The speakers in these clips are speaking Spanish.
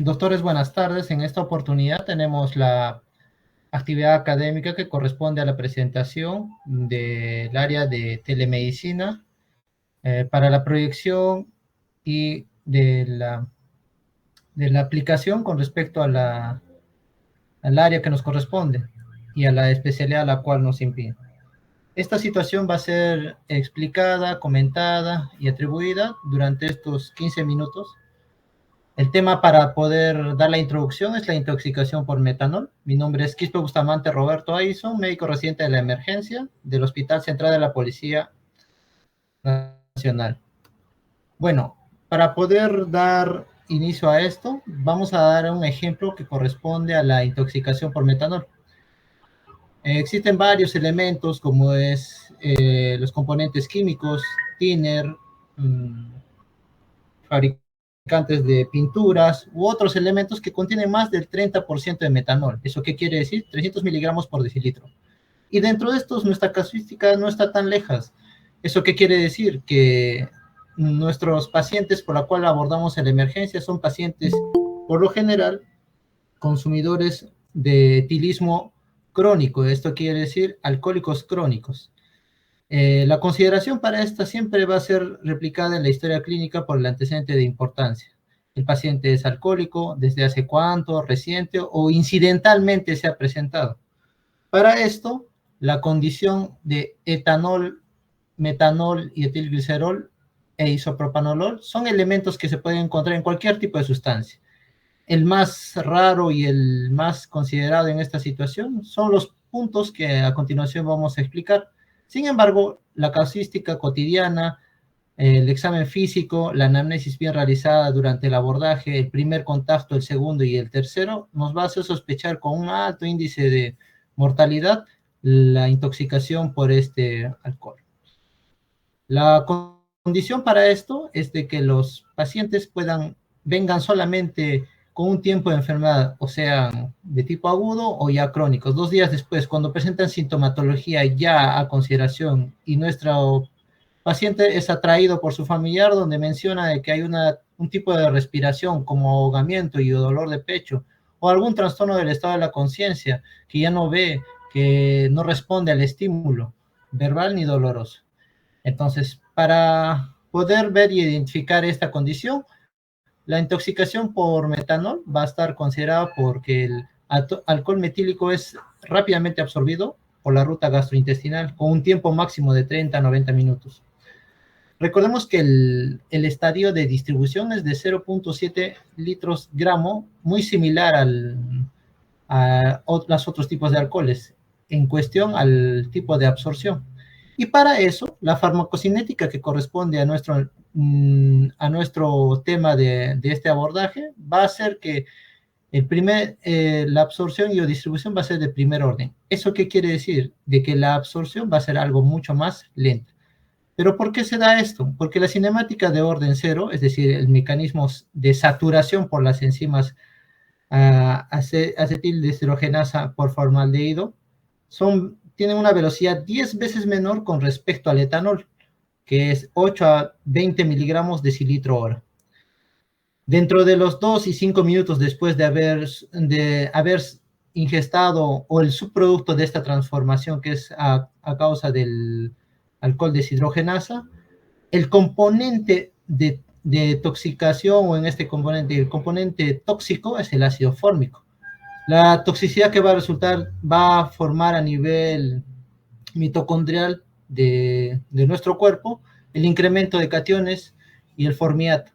Doctores, buenas tardes. En esta oportunidad tenemos la actividad académica que corresponde a la presentación del área de telemedicina para la proyección y de la aplicación con respecto al área que nos corresponde y a la especialidad a la cual nos impide. Esta situación va a ser explicada, comentada y atribuida durante estos 15 minutos. El tema para poder dar la introducción es la intoxicación por metanol. Mi nombre es Quispe Bustamante Roberto Aison, médico residente de la emergencia del Hospital Central de la Policía Nacional. Bueno, para poder dar inicio a esto, vamos a dar un ejemplo que corresponde a la intoxicación por metanol. Existen varios elementos como es los componentes químicos, thinner, fabricantes de pinturas u otros elementos que contienen más del 30% de metanol. ¿Eso qué quiere decir? 300 miligramos por decilitro. Y dentro de estos, nuestra casuística no está tan lejos. ¿Eso qué quiere decir? Que nuestros pacientes por la cual abordamos en la emergencia son pacientes, por lo general, consumidores de etilismo crónico. Esto quiere decir alcohólicos crónicos. La consideración para esta siempre va a ser replicada en la historia clínica por el antecedente de importancia. El paciente es alcohólico, desde hace cuánto, reciente o incidentalmente se ha presentado. Para esto, la condición de etanol, metanol y etilglicerol e isopropanolol son elementos que se pueden encontrar en cualquier tipo de sustancia. El más raro y el más considerado en esta situación son los puntos que a continuación vamos a explicar. Sin embargo, la casuística cotidiana, el examen físico, la anamnesis bien realizada durante el abordaje, el primer contacto, el segundo y el tercero, nos va a hacer sospechar con un alto índice de mortalidad la intoxicación por este alcohol. La condición para esto es de que los pacientes vengan solamente con un tiempo de enfermedad, o sea, de tipo agudo o ya crónicos. 2 días después, cuando presentan sintomatología ya a consideración y nuestro paciente es atraído por su familiar donde menciona de que hay un tipo de respiración como ahogamiento y dolor de pecho o algún trastorno del estado de la conciencia que ya no ve, que no responde al estímulo verbal ni doloroso. Entonces, para poder ver y identificar esta condición, la intoxicación por metanol va a estar considerada porque el alcohol metílico es rápidamente absorbido por la ruta gastrointestinal con un tiempo máximo de 30 a 90 minutos. Recordemos que el estadio de distribución es de 0.7 litros gramo, muy similar a los otros tipos de alcoholes, en cuestión al tipo de absorción. Y para eso, la farmacocinética que corresponde a nuestro tema de este abordaje va a ser que la absorción y o distribución va a ser de primer orden. ¿Eso qué quiere decir? De que la absorción va a ser algo mucho más lento. ¿Pero por qué se da esto? Porque la cinemática de orden cero, es decir, el mecanismo de saturación por las enzimas acetildeshidrogenasa por formaldehído, tienen una velocidad 10 veces menor con respecto al etanol, que es 8 a 20 miligramos decilitro hora. Dentro de los 2 y 5 minutos después de haber ingestado o el subproducto de esta transformación, que es a causa del alcohol deshidrogenasa, el componente de toxicación, o en este componente, el componente tóxico es el ácido fórmico. La toxicidad que va a resultar va a formar a nivel mitocondrial de nuestro cuerpo el incremento de cationes y el formiato.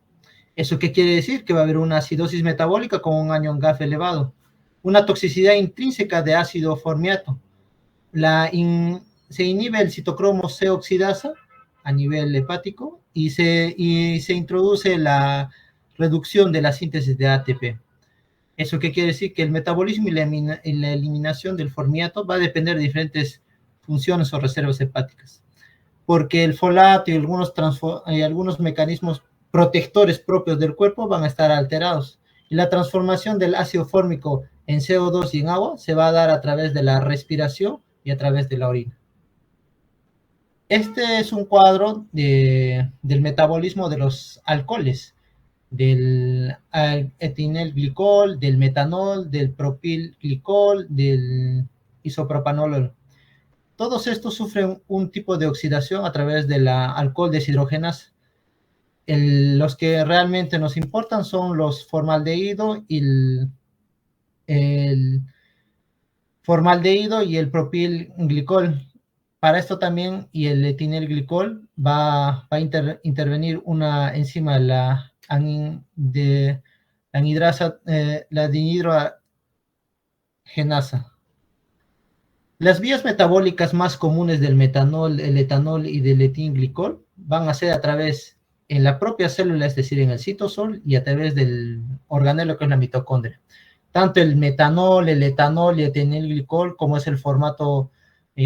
¿Eso qué quiere decir? Que va a haber una acidosis metabólica con un anión GAF elevado, una toxicidad intrínseca de ácido formiato. Se inhibe el citocromo C oxidasa a nivel hepático y se introduce la reducción de la síntesis de ATP. ¿Eso qué quiere decir? Que el metabolismo y la eliminación del formiato va a depender de diferentes funciones o reservas hepáticas, porque el folato y algunos mecanismos protectores propios del cuerpo van a estar alterados. Y la transformación del ácido fórmico en CO2 y en agua se va a dar a través de la respiración y a través de la orina. Este es un cuadro del metabolismo de los alcoholes. del etilenglicol, del metanol, del propilglicol, del isopropanolol. Todos estos sufren un tipo de oxidación a través de la alcohol deshidrogenasa. Los que realmente nos importan son los formaldehído y el formaldehído y el propilglicol. Para esto también, y el etilenglicol va a intervenir una enzima, la anhidrasa, la dihidrogenasa. Las vías metabólicas más comunes del metanol, el etanol y del etilenglicol van a ser a través en la propia célula, es decir, en el citosol, y a través del organelo que es la mitocondria. Tanto el metanol, el etanol y el etilenglicol, como es el formato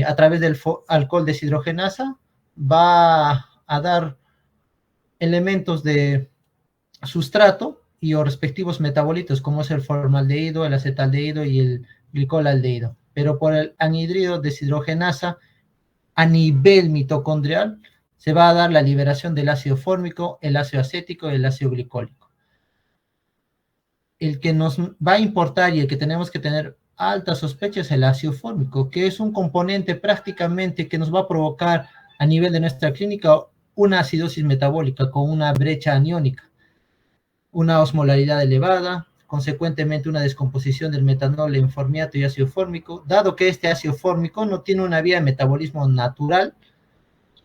a través del alcohol deshidrogenasa, va a dar elementos de sustrato y o respectivos metabolitos, como es el formaldehído, el acetaldehído y el glicolaldehído. Pero por el anhidrido deshidrogenasa, a nivel mitocondrial, se va a dar la liberación del ácido fórmico, el ácido acético y el ácido glicólico. El que nos va a importar y el que tenemos que tener alta sospecha es el ácido fórmico, que es un componente prácticamente que nos va a provocar a nivel de nuestra clínica una acidosis metabólica con una brecha aniónica, una osmolaridad elevada, consecuentemente una descomposición del metanol en formiato y ácido fórmico, dado que este ácido fórmico no tiene una vía de metabolismo natural,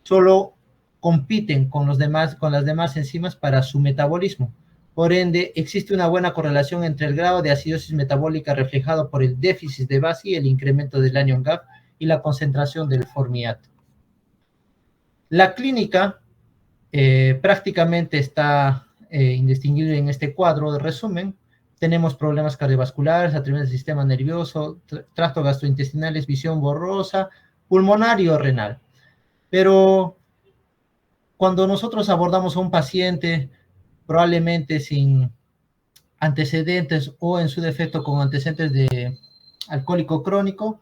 solo compiten con las demás enzimas para su metabolismo. Por ende, existe una buena correlación entre el grado de acidosis metabólica reflejado por el déficit de base y el incremento del anion gap y la concentración del formiato. La clínica prácticamente está indistinguible en este cuadro de resumen. Tenemos problemas cardiovasculares a través del sistema nervioso, tracto gastrointestinal, visión borrosa, pulmonar o renal. Pero cuando nosotros abordamos a un paciente probablemente sin antecedentes o en su defecto con antecedentes de alcohólico crónico,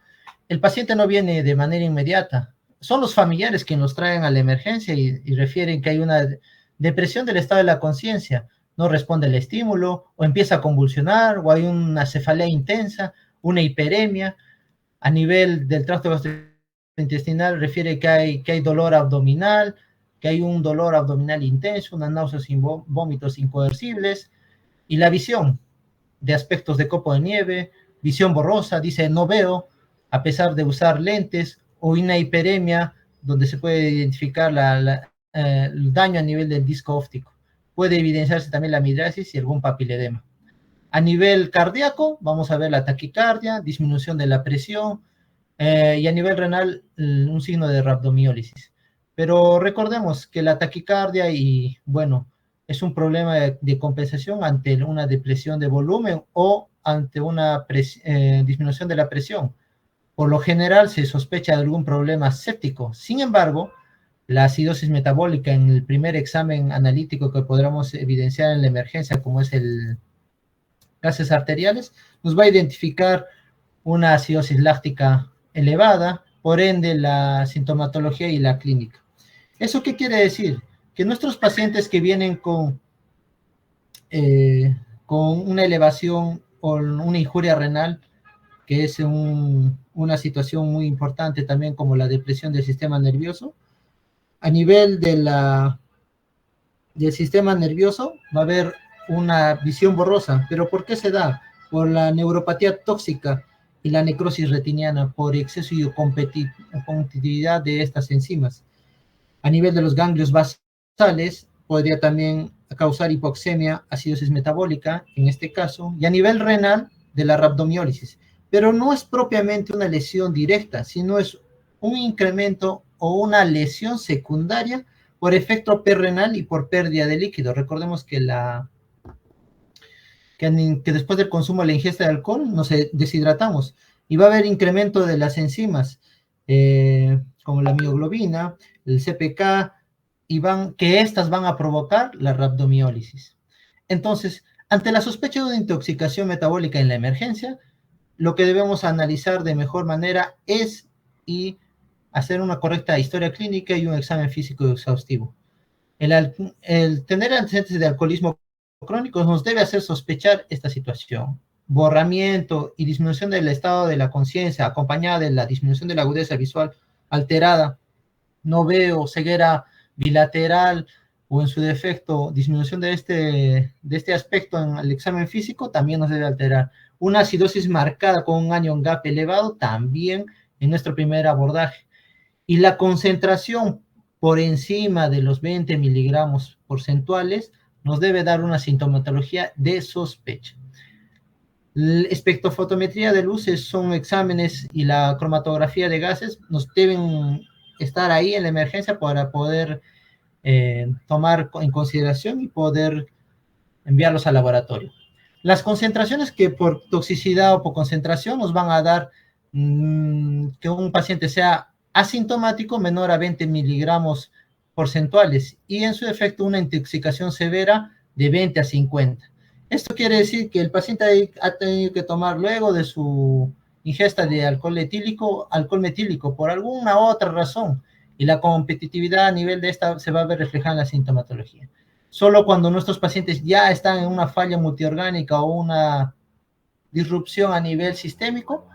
el paciente no viene de manera inmediata. Son los familiares quienes nos traen a la emergencia y refieren que hay una depresión del estado de la conciencia, no responde al estímulo, o empieza a convulsionar, o hay una cefalea intensa, una hiperemia. A nivel del tracto gastrointestinal refiere que hay dolor abdominal, que hay un dolor abdominal intenso, una náusea sin vómitos incoercibles, y la visión de aspectos de copo de nieve, visión borrosa, dice no veo, a pesar de usar lentes, o una hiperemia donde se puede identificar el daño a nivel del disco óptico. Puede evidenciarse también la midriasis y algún papiledema. A nivel cardíaco, vamos a ver la taquicardia, disminución de la presión, y a nivel renal, un signo de rhabdomiólisis. Pero recordemos que la taquicardia y, bueno, es un problema de compensación ante una depresión de volumen o ante una disminución de la presión. Por lo general se sospecha de algún problema séptico. Sin embargo, la acidosis metabólica en el primer examen analítico que podremos evidenciar en la emergencia, como es el gases arteriales, nos va a identificar una acidosis láctica elevada, por ende la sintomatología y la clínica. ¿Eso qué quiere decir? Que nuestros pacientes que vienen con una elevación o una injuria renal, que es una situación muy importante también como la depresión del sistema nervioso, a nivel del sistema nervioso va a haber una visión borrosa. ¿Pero por qué se da? Por la neuropatía tóxica y la necrosis retiniana, por exceso de competitividad de estas enzimas. A nivel de los ganglios basales, podría también causar hipoxemia, acidosis metabólica, en este caso, y a nivel renal, de la rhabdomiólisis. Pero no es propiamente una lesión directa, sino es un incremento o una lesión secundaria por efecto perrenal y por pérdida de líquido. Recordemos que que después del consumo de la ingesta de alcohol nos deshidratamos y va a haber incremento de las enzimas, como la mioglobina, el CPK, que estas van a provocar la rhabdomiólisis. Entonces, ante la sospecha de una intoxicación metabólica en la emergencia, lo que debemos analizar de mejor manera es hacer una correcta historia clínica y un examen físico exhaustivo. El tener antecedentes de alcoholismo crónicos nos debe hacer sospechar esta situación. Borramiento y disminución del estado de la conciencia, acompañada de la disminución de la agudeza visual alterada, no veo, ceguera bilateral o en su defecto disminución de este aspecto en el examen físico, también nos debe alterar. Una acidosis marcada con un anion gap elevado, también en nuestro primer abordaje. Y la concentración por encima de los 20 miligramos porcentuales nos debe dar una sintomatología de sospecha. La espectrofotometría de luces son exámenes y la cromatografía de gases nos deben estar ahí en la emergencia para poder tomar en consideración y poder enviarlos al laboratorio. Las concentraciones que por toxicidad o por concentración nos van a dar que un paciente sea asintomático menor a 20 miligramos porcentuales y en su efecto una intoxicación severa de 20 a 50. Esto quiere decir que el paciente ha tenido que tomar luego de su ingesta de alcohol metílico por alguna otra razón y la competitividad a nivel de esta se va a ver reflejada en la sintomatología. Solo cuando nuestros pacientes ya están en una falla multiorgánica o una disrupción a nivel sistémico,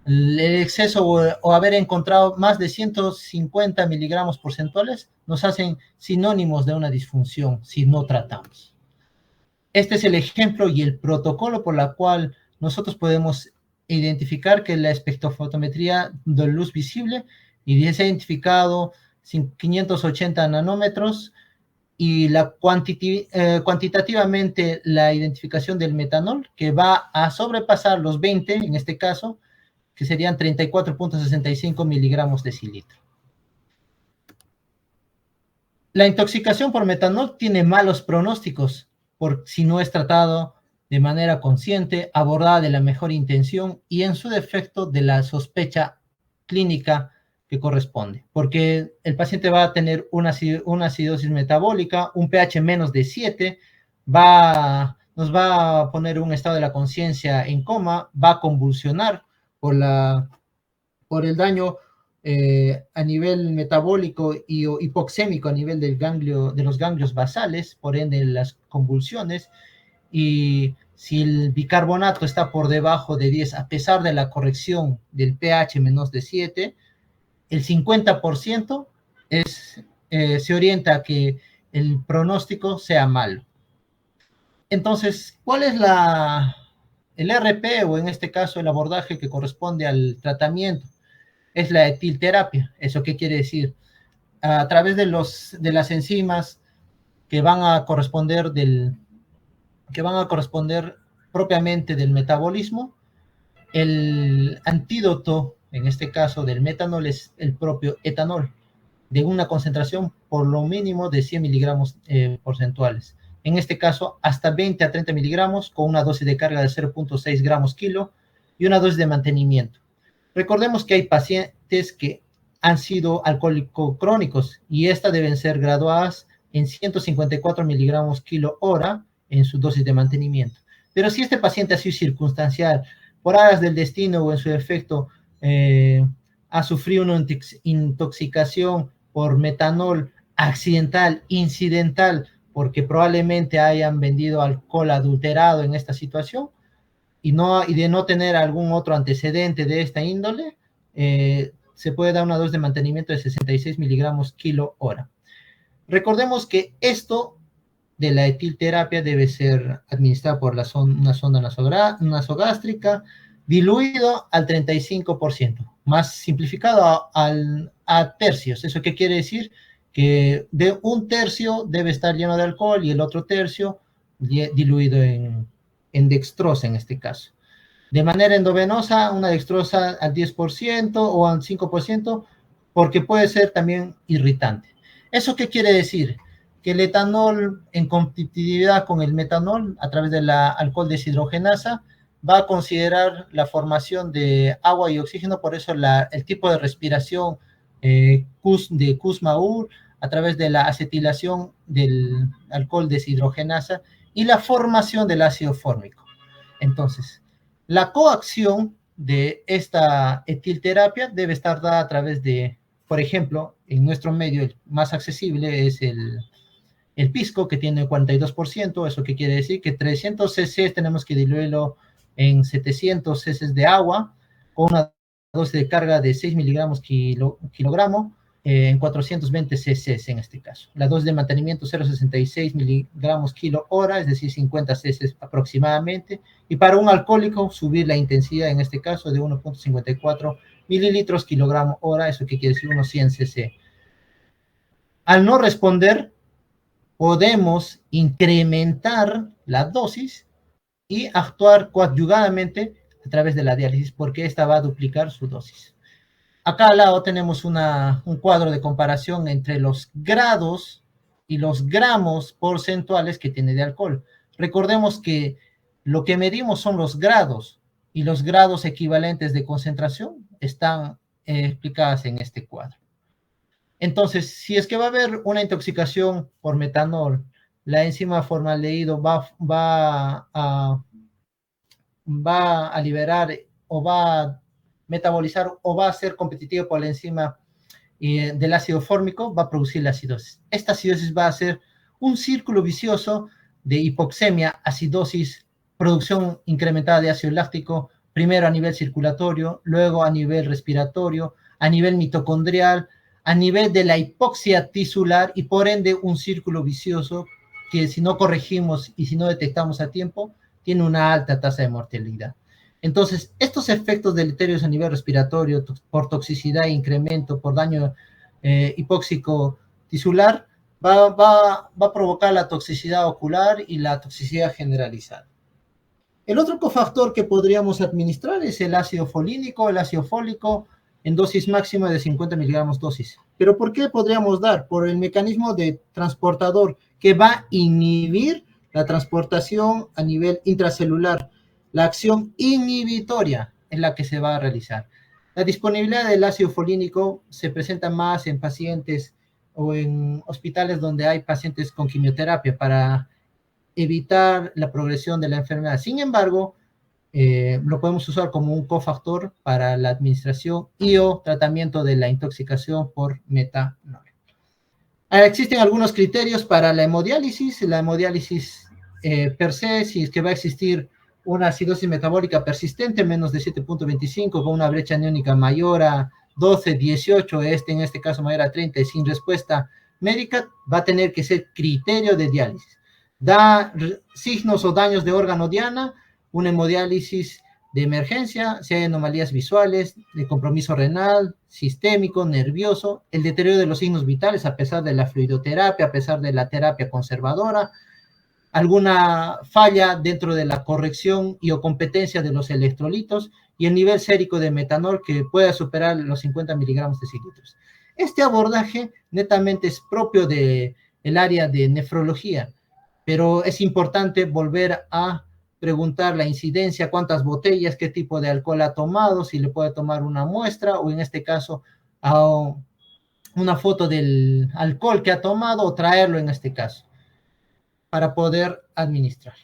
el exceso o haber encontrado más de 150 miligramos porcentuales nos hacen sinónimos de una disfunción si no tratamos. Este es el ejemplo y el protocolo por la cual nosotros podemos identificar que la espectrofotometría de luz visible y se ha identificado 580 nanómetros y cuantitativamente la identificación del metanol que va a sobrepasar los 20 en este caso, que serían 34.65 miligramos de cilitro. La intoxicación por metanol tiene malos pronósticos por si no es tratado de manera consciente, abordada de la mejor intención y en su defecto de la sospecha clínica que corresponde, porque el paciente va a tener una acidosis metabólica, un pH menos de 7, nos va a poner un estado de la conciencia en coma, va a convulsionar por el daño a nivel metabólico y hipoxémico a nivel de los ganglios basales, por ende las convulsiones, y si el bicarbonato está por debajo de 10, a pesar de la corrección del pH menos de 7, el 50% se orienta a que el pronóstico sea malo. Entonces, ¿cuál es el RP o en este caso el abordaje que corresponde al tratamiento? Es la etilterapia. ¿Eso qué quiere decir? A través de las enzimas que van a corresponder propiamente del metabolismo, el antídoto, en este caso del metanol, es el propio etanol, de una concentración por lo mínimo de 100 miligramos porcentuales. En este caso, hasta 20 a 30 miligramos con una dosis de carga de 0.6 gramos kilo y una dosis de mantenimiento. Recordemos que hay pacientes que han sido alcohólicos crónicos y estas deben ser graduadas en 154 miligramos kilo hora en su dosis de mantenimiento. Pero si este paciente ha sido circunstancial, por aras del destino o en su efecto ha sufrido una intoxicación por metanol accidental, incidental, porque probablemente hayan vendido alcohol adulterado en esta situación, y de no tener algún otro antecedente de esta índole, se puede dar una dosis de mantenimiento de 66 miligramos kilo hora. Recordemos que esto de la etilterapia debe ser administrado por una sonda nasogástrica, diluido al 35%, más simplificado a tercios. ¿Eso qué quiere decir? Que de un tercio debe estar lleno de alcohol y el otro tercio diluido en dextrosa en este caso. De manera endovenosa, una dextrosa al 10% o al 5%, porque puede ser también irritante. ¿Eso qué quiere decir? Que el etanol en competitividad con el metanol a través de la alcohol deshidrogenasa va a considerar la formación de agua y oxígeno, por eso el tipo de respiración de Kussmaul a través de la acetilación del alcohol deshidrogenasa y la formación del ácido fórmico. Entonces, la coacción de esta etilterapia debe estar dada a través de, por ejemplo, en nuestro medio el más accesible es el el pisco, que tiene 42%, ¿eso qué quiere decir? Que 300 cc tenemos que diluirlo en 700 cc de agua, con una dosis de carga de 6 miligramos kilogramo, en 420 cc en este caso. La dosis de mantenimiento 0,66 miligramos kilo hora, es decir, 50 cc aproximadamente. Y para un alcohólico, subir la intensidad, en este caso, de 1,54 mililitros kilogramo hora, eso que quiere decir unos 100 cc. Al no responder, podemos incrementar la dosis y actuar coadyugadamente a través de la diálisis, porque esta va a duplicar su dosis. Acá al lado tenemos un cuadro de comparación entre los grados y los gramos porcentuales que tiene de alcohol. Recordemos que lo que medimos son los grados, y los grados equivalentes de concentración están explicadas en este cuadro. Entonces, si es que va a haber una intoxicación por metanol, la enzima formaldehído va a liberar o va a metabolizar o va a ser competitivo por la enzima del ácido fórmico, va a producir la acidosis. Esta acidosis va a ser un círculo vicioso de hipoxemia, acidosis, producción incrementada de ácido láctico, primero a nivel circulatorio, luego a nivel respiratorio, a nivel mitocondrial, a nivel de la hipoxia tisular, y por ende un círculo vicioso que, si no corregimos y si no detectamos a tiempo, tiene una alta tasa de mortalidad. Entonces, estos efectos deleterios a nivel respiratorio, por toxicidad e incremento, por daño hipóxico tisular, va a provocar la toxicidad ocular y la toxicidad generalizada. El otro cofactor que podríamos administrar es el ácido folínico, el ácido fólico en dosis máxima de 50 miligramos dosis. ¿Pero por qué podríamos dar? Por el mecanismo de transportador que va a inhibir la transportación a nivel intracelular. La acción inhibitoria es la que se va a realizar. La disponibilidad del ácido folínico se presenta más en pacientes o en hospitales donde hay pacientes con quimioterapia para evitar la progresión de la enfermedad. Sin embargo, lo podemos usar como un cofactor para la administración y o tratamiento de la intoxicación por metanol. Existen algunos criterios para la hemodiálisis. La hemodiálisis per se, si es que va a existir una acidosis metabólica persistente, menos de 7.25, con una brecha aniónica mayor a 12, 18, en este caso mayor a 30, y sin respuesta médica, va a tener que ser criterio de diálisis. Da signos o daños de órgano diana, una hemodiálisis de emergencia, si hay anomalías visuales, de compromiso renal, sistémico, nervioso, el deterioro de los signos vitales a pesar de la fluidoterapia, a pesar de la terapia conservadora, alguna falla dentro de la corrección y o competencia de los electrolitos, y el nivel sérico de metanol que pueda superar los 50 miligramos de decilitros. Este abordaje netamente es propio del área de nefrología, pero es importante volver a preguntar la incidencia, cuántas botellas, qué tipo de alcohol ha tomado, si le puede tomar una muestra o en este caso una foto del alcohol que ha tomado o traerlo en este caso para poder administrar.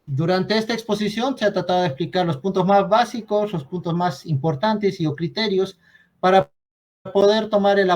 Durante esta exposición se ha tratado de explicar los puntos más básicos, los puntos más importantes y o criterios para poder tomar el